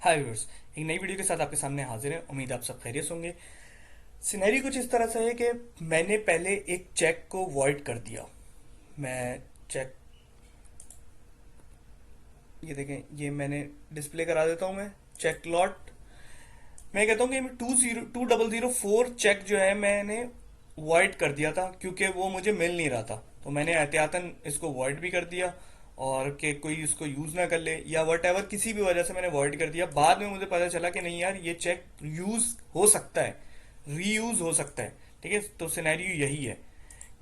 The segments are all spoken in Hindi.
हाय व्यूअर्स, एक नई वीडियो के साथ आपके सामने हाजिर है। उम्मीद है आप सब खैरियत होंगे। सिनेरियो कुछ इस तरह से है कि मैंने पहले एक चेक को वॉइड कर दिया। मैं चेक, ये देखें, ये मैंने डिस्प्ले करा देता हूँ। मैं चेक लॉट, मैं कहता हूँ कि 2004 चेक जो है मैंने वॉइड कर दिया था, क्योंकि वो मुझे मिल नहीं रहा था। तो मैंने एहतियातन इसको वॉइड भी कर दिया, और कि कोई इसको यूज ना कर ले या वट एवर, किसी भी वजह से मैंने वॉइड कर दिया। बाद में मुझे पता चला कि नहीं यार, ये चेक यूज हो सकता है, रीयूज हो सकता है। ठीक है, तो सिनेरियो यही है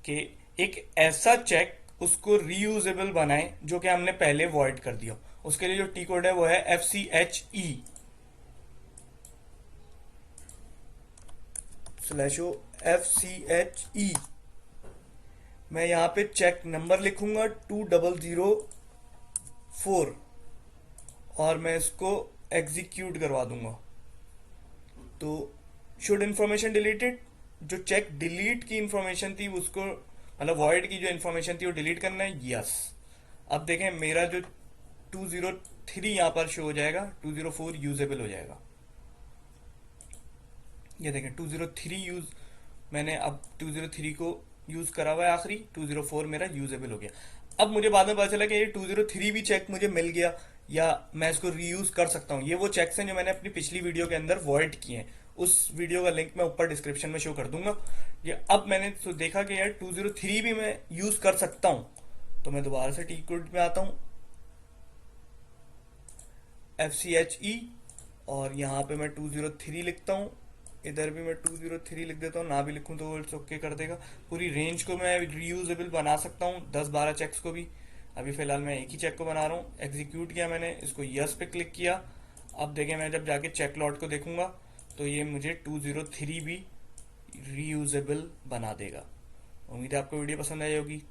कि एक ऐसा चेक उसको रीयूजेबल बनाए जो कि हमने पहले वॉइड कर दिया। उसके लिए जो टी कोड है वो है FCHE/FCHE। मैं यहाँ पे चेक नंबर लिखूंगा 2004, और मैं इसको एग्जीक्यूट करवा दूंगा। तो शुड इंफॉर्मेशन डिलीटेड, जो चेक डिलीट की इंफॉर्मेशन थी उसको, मतलब वॉइड की जो इंफॉर्मेशन थी वो डिलीट करना है। यस। अब देखें, मेरा जो 203 यहाँ पर शो हो जाएगा, 204 यूजेबल हो जाएगा। ये देखें, 203 यूज, मैंने अब 203 को यूज करा हुआ है। आखिरी 204 मेरा यूजेबल हो गया। अब मुझे बाद में पता चला कि ये 203 भी चेक मुझे मिल गया, या मैं इसको रीयूज कर सकता हूँ। ये वो चेक्स हैं जो मैंने अपनी पिछली वीडियो के अंदर वॉइड किए हैं। उस वीडियो का लिंक मैं ऊपर डिस्क्रिप्शन में शो कर दूंगा। ये अब मैंने तो देखा कि यार 203 भी मैं यूज कर सकता हूँ। तो मैं दोबारा से टी कोड में आता हूँ, FCHE, और यहाँ पे मैं 203 लिखता हूँ। इधर भी मैं 203 लिख देता हूँ, ना भी लिखूँ तो वो इट्स ओके कर देगा। पूरी रेंज को मैं रीयूजेबल बना सकता हूँ, 10-12 चेक्स को भी। अभी फिलहाल मैं एक ही चेक को बना रहा हूँ। एग्जीक्यूट किया मैंने इसको, यस पे क्लिक किया। अब देखें, मैं जब जाके चेक लॉट को देखूंगा तो ये मुझे 203 भी रीयूजेबल बना देगा। उम्मीद है आपको वीडियो पसंद आई होगी।